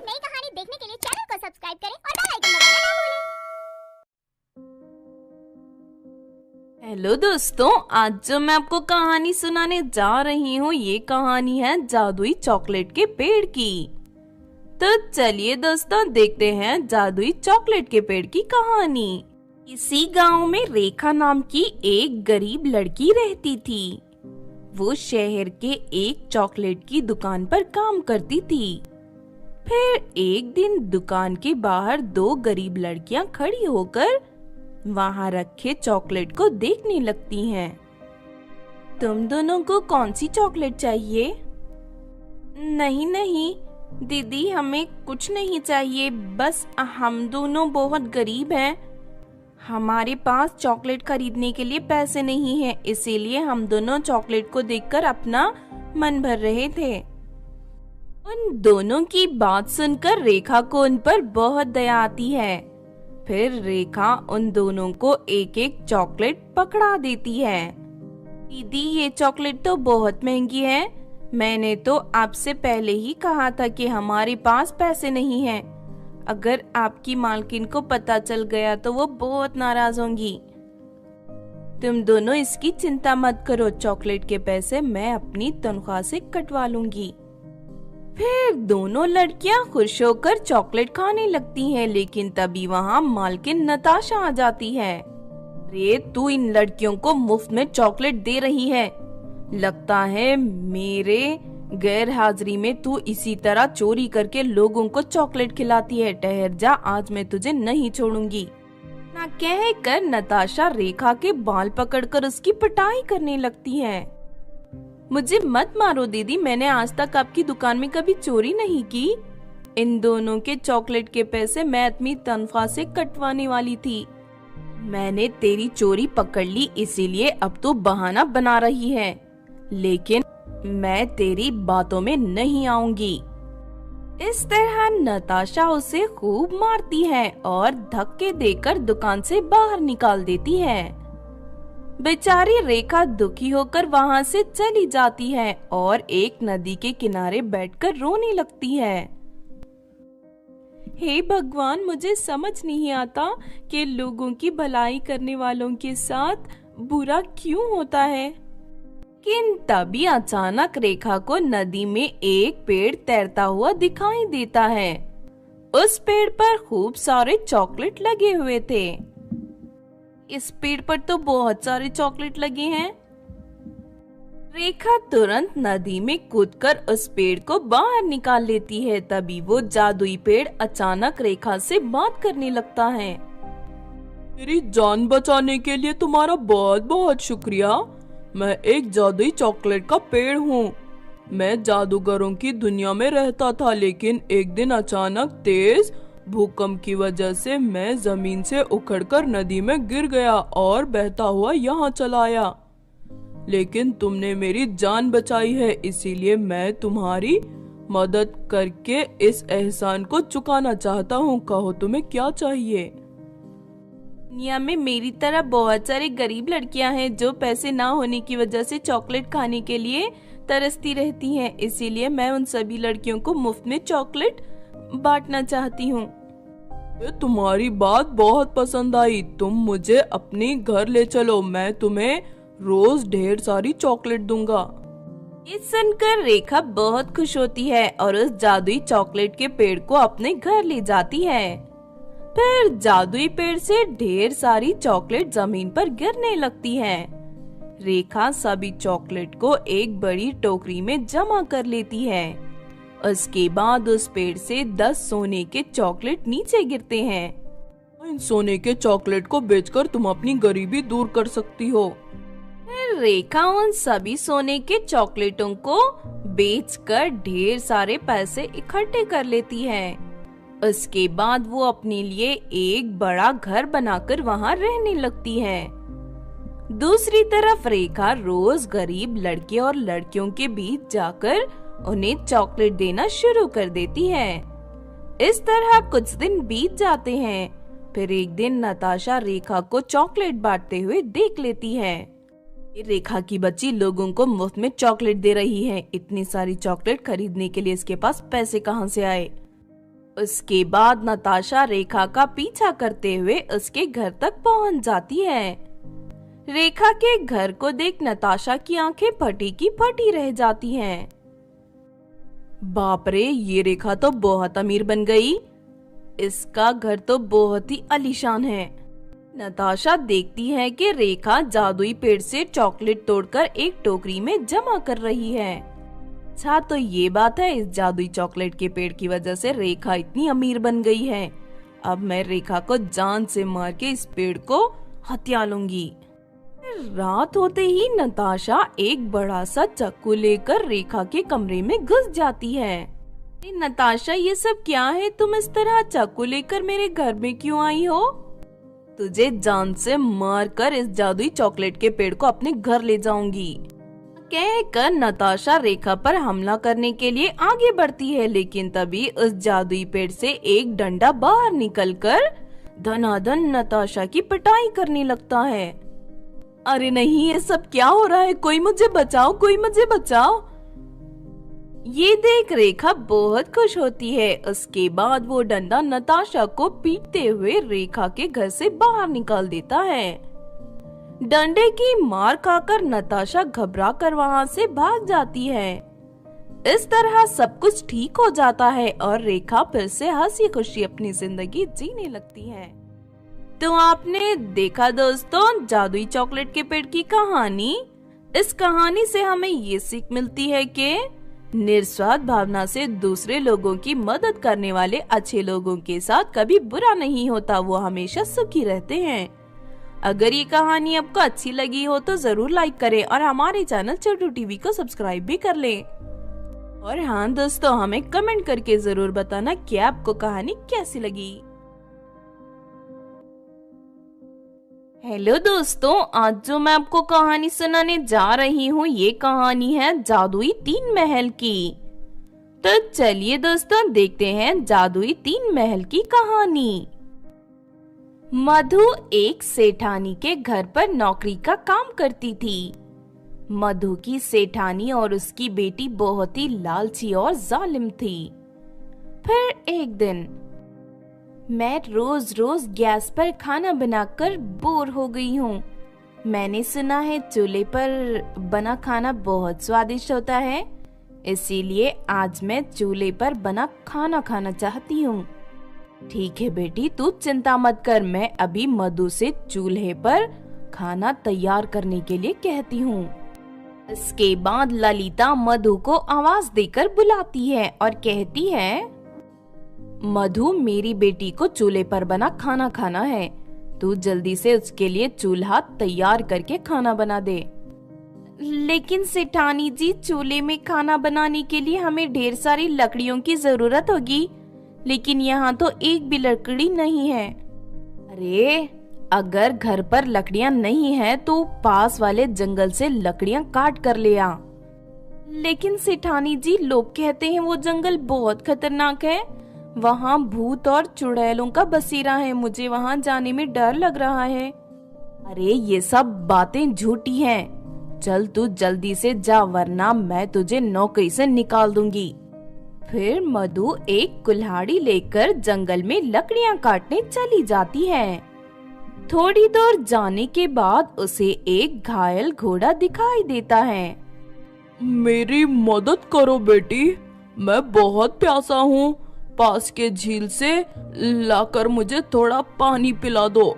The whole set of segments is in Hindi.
नई कहानी देखने के लिए चैनल को सब्सक्राइब करें और बेल आइकन दबाना ना भूलें। हेलो दोस्तों, आज जो मैं आपको कहानी सुनाने जा रही हूँ ये कहानी है जादुई चॉकलेट के पेड़ की। तो चलिए दोस्तों देखते हैं जादुई चॉकलेट के पेड़ की कहानी। इसी गांव में रेखा नाम की एक गरीब लड़की रहती थी। वो शहर के एक चॉकलेट की दुकान पर काम करती थी। फिर एक दिन दुकान के बाहर दो गरीब लड़कियां खड़ी होकर वहां रखे चॉकलेट को देखने लगती हैं। तुम दोनों को कौन सी चॉकलेट चाहिए? नहीं नहीं दीदी, हमें कुछ नहीं चाहिए, बस हम दोनों बहुत गरीब हैं। हमारे पास चॉकलेट खरीदने के लिए पैसे नहीं हैं, इसीलिए हम दोनों चॉकलेट को देखकर अपना मन भर रहे थे। उन दोनों की बात सुनकर रेखा को उन पर बहुत दया आती है। फिर रेखा उन दोनों को एक एक चॉकलेट पकड़ा देती है। दीदी, ये चॉकलेट तो बहुत महंगी है। मैंने तो आपसे पहले ही कहा था कि हमारे पास पैसे नहीं हैं। अगर आपकी मालकिन को पता चल गया तो वो बहुत नाराज होंगी। तुम दोनों इसकी चिंता मत करो, चॉकलेट के पैसे मैं अपनी तनख्वाह से कटवा लूंगी। फिर दोनों लड़कियां खुश होकर चॉकलेट खाने लगती हैं, लेकिन तभी वहाँ मालकिन नताशा आ जाती है। रे, तू इन लड़कियों को मुफ्त में चॉकलेट दे रही है। लगता है मेरे गैर हाजिरी में तू इसी तरह चोरी करके लोगों को चॉकलेट खिलाती है। ठहर जा, आज मैं तुझे नहीं छोड़ूंगी। ना कहकर नताशा रेखा के बाल पकड़कर उसकी पिटाई करने लगती है। मुझे मत मारो दीदी, मैंने आज तक आपकी दुकान में कभी चोरी नहीं की। इन दोनों के चॉकलेट के पैसे मैं अपनी तनख्वाह से कटवाने वाली थी। मैंने तेरी चोरी पकड़ ली, इसीलिए अब तू बहाना बना रही है, लेकिन मैं तेरी बातों में नहीं आऊंगी। इस तरह नताशा उसे खूब मारती है और धक्के देकर दुकान से बाहर निकाल देती है। बेचारी रेखा दुखी होकर वहां से चली जाती है और एक नदी के किनारे बैठकर रोने लगती है। हे भगवान, मुझे समझ नहीं आता कि लोगों की भलाई करने वालों के साथ बुरा क्यों होता है। लेकिन तभी अचानक रेखा को नदी में एक पेड़ तैरता हुआ दिखाई देता है। उस पेड़ पर खूब सारे चॉकलेट लगे हुए थे। इस पेड़ पर तो बहुत सारे चॉकलेट लगे हैं। रेखा तुरंत नदी में कूदकर उस पेड़ को बाहर निकाल लेती है। तभी वो जादुई पेड़ अचानक रेखा से बात करने लगता है। मेरी जान बचाने के लिए तुम्हारा बहुत बहुत शुक्रिया। मैं एक जादुई चॉकलेट का पेड़ हूँ। मैं जादूगरों की दुनिया में रहता था, लेकिन एक दिन अचानक तेज भूकंप की वजह से मैं जमीन से उखड़कर नदी में गिर गया और बहता हुआ यहाँ चला आया। लेकिन तुमने मेरी जान बचाई है, इसीलिए मैं तुम्हारी मदद करके इस एहसान को चुकाना चाहता हूँ। कहो तुम्हें क्या चाहिए? दुनिया में मेरी तरह बहुत सारी गरीब लड़कियां हैं जो पैसे ना होने की वजह से चॉकलेट खाने के लिए तरसती रहती हैं। इसीलिए मैं उन सभी लड़कियों को मुफ्त में चॉकलेट बांटना चाहती हूँ। तुम्हारी बात बहुत पसंद आई। तुम मुझे अपने घर ले चलो, मैं तुम्हें रोज ढेर सारी चॉकलेट दूंगा। ये सुनकर रेखा बहुत खुश होती है और उस जादुई चॉकलेट के पेड़ को अपने घर ले जाती है। फिर जादुई पेड़ से ढेर सारी चॉकलेट जमीन पर गिरने लगती है। रेखा सभी चॉकलेट को एक बड़ी टोकरी में जमा कर लेती है। उसके बाद उस पेड़ से 10 सोने के चॉकलेट नीचे गिरते हैं। इन सोने के चॉकलेट को बेचकर तुम अपनी गरीबी दूर कर सकती हो। फिर रेखा उन सभी सोने के चॉकलेटों को बेचकर ढेर सारे पैसे इकट्ठे कर लेती है। उसके बाद वो अपने लिए एक बड़ा घर बनाकर वहाँ रहने लगती है। दूसरी तरफ रेखा रोज गरीब लड़के और लड़कियों के बीच जाकर उन्हें चॉकलेट देना शुरू कर देती है। इस तरह कुछ दिन बीत जाते हैं। फिर एक दिन नताशा रेखा को चॉकलेट बांटते हुए देख लेती है। रेखा की बच्ची लोगों को मुफ्त में चॉकलेट दे रही है। इतनी सारी चॉकलेट खरीदने के लिए इसके पास पैसे कहाँ से आए? उसके बाद नताशा रेखा का पीछा करते हुए उसके घर तक पहुंच जाती है। रेखा के घर को देख नताशा की आंखें फटी की फटी रह जाती हैं। बाप रे, ये रेखा तो बहुत अमीर बन गई। इसका घर तो बहुत ही आलीशान है। नताशा देखती है कि रेखा जादुई पेड़ से चॉकलेट तोड़कर एक टोकरी में जमा कर रही है। अच्छा, तो ये बात है, इस जादुई चॉकलेट के पेड़ की वजह से रेखा इतनी अमीर बन गई है। अब मैं रेखा को जान से मार के इस पेड़ को हत्या लूंगी। रात होते ही नताशा एक बड़ा सा चाकू लेकर रेखा के कमरे में घुस जाती है। नताशा, ये सब क्या है? तुम इस तरह चाकू लेकर मेरे घर में क्यों आई हो? तुझे जान से मारकर इस जादुई चॉकलेट के पेड़ को अपने घर ले जाऊंगी, कहकर नताशा रेखा पर हमला करने के लिए आगे बढ़ती है। लेकिन तभी उस जादुई पेड़ से एक डंडा बाहर निकलकर धनाधन नताशा की पिटाई करने लगता है। अरे नहीं, ये सब क्या हो रहा है? कोई मुझे बचाओ, कोई मुझे बचाओ। ये देख रेखा बहुत खुश होती है। उसके बाद वो डंडा नताशा को पीटते हुए रेखा के घर से बाहर निकाल देता है। डंडे की मार खाकर नताशा घबरा कर वहाँ से भाग जाती है। इस तरह सब कुछ ठीक हो जाता है और रेखा फिर से हंसी खुशी अपनी जिंदगी जीने लगती है। तो आपने देखा दोस्तों, जादुई चॉकलेट के पेड़ की कहानी। इस कहानी से हमें ये सीख मिलती है कि निस्वार्थ भावना से दूसरे लोगों की मदद करने वाले अच्छे लोगों के साथ कभी बुरा नहीं होता, वो हमेशा सुखी रहते हैं। अगर ये कहानी आपको अच्छी लगी हो तो जरूर लाइक करें और हमारे चैनल छोटू टीवी को सब्सक्राइब भी कर लें। और हाँ दोस्तों, हमें कमेंट करके जरूर बताना कि आपको कहानी कैसी लगी। हेलो दोस्तों, आज जो मैं आपको कहानी सुनाने जा रही हूँ ये कहानी है जादुई 3 महल की। तो चलिए दोस्तों देखते हैं जादुई 3 महल की कहानी। मधु एक सेठानी के घर पर नौकरी का काम करती थी। मधु की सेठानी और उसकी बेटी बहुत ही लालची और जालिम थी। फिर एक दिन, मैं रोज रोज गैस पर खाना बनाकर बोर हो गई हूँ। मैंने सुना है चूल्हे पर बना खाना बहुत स्वादिष्ट होता है, इसीलिए आज मैं चूल्हे पर बना खाना खाना चाहती हूँ। ठीक है बेटी, तू चिंता मत कर, मैं अभी मधु से चूल्हे पर खाना तैयार करने के लिए कहती हूँ। इसके बाद ललिता मधु को आवाज देकर बुलाती है और कहती है, मधु, मेरी बेटी को चूल्हे पर बना खाना खाना है, तू जल्दी से उसके लिए चूल्हा तैयार करके खाना बना दे। लेकिन सेठानी जी, चूल्हे में खाना बनाने के लिए हमें ढेर सारी लकड़ियों की जरूरत होगी, लेकिन यहाँ तो एक भी लकड़ी नहीं है। अरे, अगर घर पर लकड़ियाँ नहीं है तो पास वाले जंगल से लकड़ियाँ काट कर ले आ। लेकिन सेठानी जी, लोग कहते हैं वो जंगल बहुत खतरनाक है, वहाँ भूत और चुड़ैलों का बसेरा है, मुझे वहाँ जाने में डर लग रहा है। अरे ये सब बातें झूठी हैं, चल तू जल्दी से जा वरना मैं तुझे नौकरी से निकाल दूंगी। फिर मधु एक कुल्हाड़ी लेकर जंगल में लकड़ियाँ काटने चली जाती है। थोड़ी दूर जाने के बाद उसे एक घायल घोड़ा दिखाई देता है। मेरी मदद करो बेटी, मैं बहुत प्यासा हूँ, पास के झील से लाकर मुझे थोड़ा पानी पिला दो।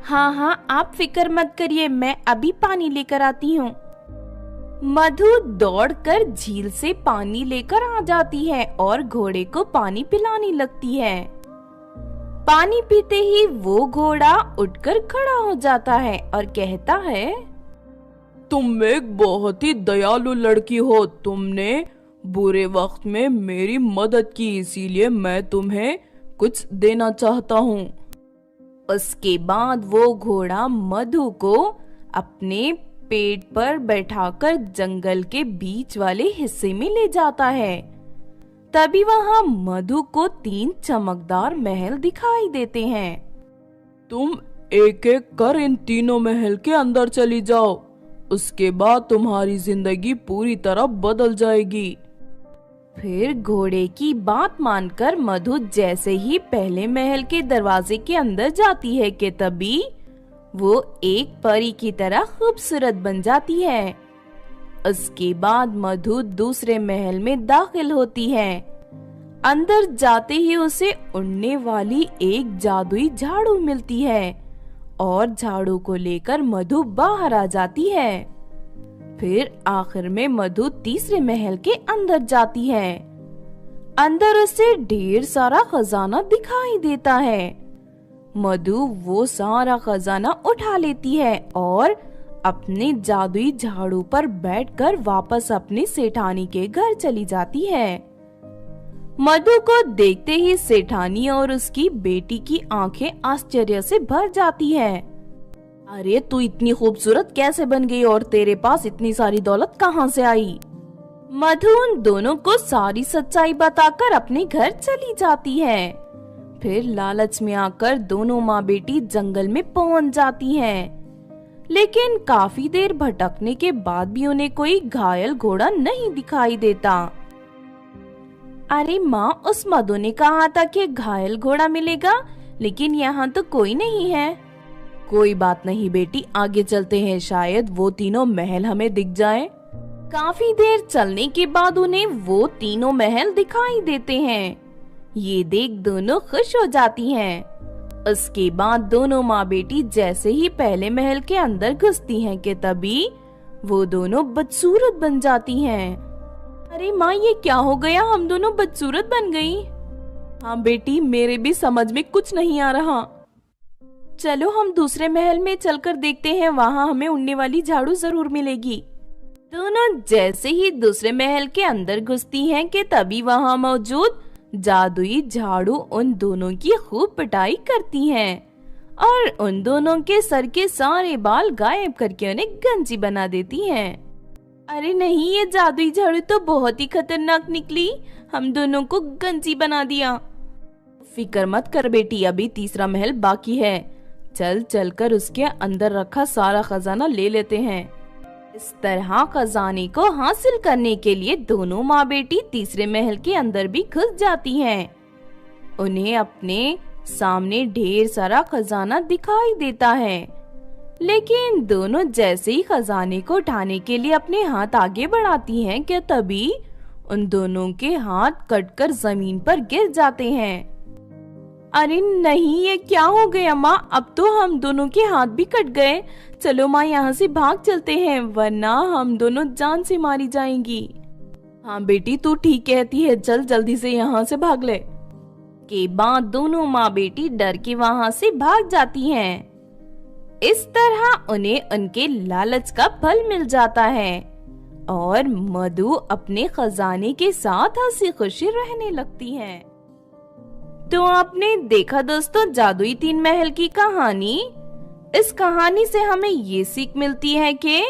हाँ हाँ, आप फिक्र मत करिए, मैं अभी पानी लेकर आती हूँ। मधु दौड़कर झील से पानी लेकर आ जाती है और घोड़े को पानी पिलाने लगती है। पानी पीते ही वो घोड़ा उठकर खड़ा हो जाता है और कहता है, तुम एक बहुत ही दयालु लड़की हो, तुमने बुरे वक्त में मेरी मदद की, इसीलिए मैं तुम्हें कुछ देना चाहता हूँ। उसके बाद वो घोड़ा मधु को अपने पेट पर बैठाकर जंगल के बीच वाले हिस्से में ले जाता है। तभी वहाँ मधु को 3 चमकदार महल दिखाई देते हैं। तुम एक एक कर इन तीनों महल के अंदर चली जाओ, उसके बाद तुम्हारी जिंदगी पूरी तरह बदल जाएगी। फिर घोड़े की बात मानकर मधु जैसे ही पहले महल के दरवाजे के अंदर जाती है कि तभी वो एक परी की तरह खूबसूरत बन जाती है। उसके बाद मधु दूसरे महल में दाखिल होती है। अंदर जाते ही उसे उड़ने वाली एक जादुई झाड़ू मिलती है और झाड़ू को लेकर मधु बाहर आ जाती है। फिर आखिर में मधु तीसरे महल के अंदर जाती है। अंदर उसे ढेर सारा खजाना दिखाई देता है। मधु वो सारा खजाना उठा लेती है और अपने जादुई झाड़ू पर बैठकर वापस अपनी सेठानी के घर चली जाती है। मधु को देखते ही सेठानी और उसकी बेटी की आंखें आश्चर्य से भर जाती है। अरे तू इतनी खूबसूरत कैसे बन गई और तेरे पास इतनी सारी दौलत कहाँ से आई? मधु उन दोनों को सारी सच्चाई बताकर अपने घर चली जाती है। फिर लालच में आकर दोनों माँ बेटी जंगल में पहुँच जाती हैं। लेकिन काफी देर भटकने के बाद भी उन्हें कोई घायल घोड़ा नहीं दिखाई देता। अरे माँ, उस मधु ने कहा था कि घायल घोड़ा मिलेगा, लेकिन यहाँ तो कोई नहीं है। कोई बात नहीं बेटी, आगे चलते हैं, शायद वो तीनों महल हमें दिख जाएं। काफी देर चलने के बाद उन्हें वो तीनों महल दिखाई देते हैं। ये देख दोनों खुश हो जाती हैं। उसके बाद दोनों माँ बेटी जैसे ही पहले महल के अंदर घुसती हैं कि तभी वो दोनों बदसूरत बन जाती हैं। अरे माँ, ये क्या हो गया? हम दोनों बदसूरत बन गई। हाँ बेटी, मेरे भी समझ में कुछ नहीं आ रहा। चलो हम दूसरे महल में चलकर देखते हैं, वहाँ हमें उड़ने वाली झाड़ू जरूर मिलेगी। दोनों जैसे ही दूसरे महल के अंदर घुसती हैं कि तभी वहाँ मौजूद जादुई झाड़ू उन दोनों की खूब पिटाई करती हैं और उन दोनों के सर के सारे बाल गायब करके उन्हें गंजी बना देती हैं। अरे नहीं, ये जादुई झाड़ू तो बहुत ही खतरनाक निकली, हम दोनों को गंजी बना दिया। फिक्र मत कर बेटी, अभी तीसरा महल बाकी है। चल कर उसके अंदर रखा सारा खजाना ले लेते हैं। इस तरह खजाने को हासिल करने के लिए दोनों माँ बेटी तीसरे महल के अंदर भी घुस जाती हैं। उन्हें अपने सामने ढेर सारा खजाना दिखाई देता है, लेकिन दोनों जैसे ही खजाने को उठाने के लिए अपने हाथ आगे बढ़ाती हैं कि तभी उन दोनों के हाथ कटकर जमीन पर गिर जाते हैं। अरे नहीं, ये क्या हो गया माँ? अब तो हम दोनों के हाथ भी कट गए। चलो माँ, यहाँ से भाग चलते हैं, वरना हम दोनों जान से मारी जाएंगी। हाँ बेटी, तू ठीक कहती है, चल जल्दी से यहाँ से भाग ले। के बाद दोनों माँ बेटी डर के वहाँ से भाग जाती हैं। इस तरह उन्हें उनके लालच का फल मिल जाता है और मधु अपने खजाने के साथ हंसी खुशी रहने लगती है। तो आपने देखा दोस्तों जादुई तीन महल की कहानी। इस कहानी से हमें ये सीख मिलती है कि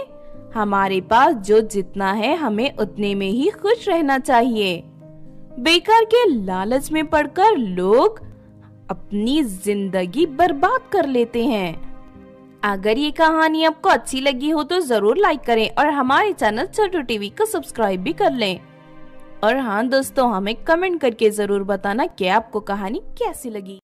हमारे पास जो जितना है हमें उतने में ही खुश रहना चाहिए। बेकार के लालच में पड़कर लोग अपनी जिंदगी बर्बाद कर लेते हैं। अगर ये कहानी आपको अच्छी लगी हो तो जरूर लाइक करें और हमारे चैनल छोटू टीवी को सब्सक्राइब भी कर लें। और हाँ दोस्तों, हमें कमेंट करके जरूर बताना कि आपको कहानी कैसी लगी।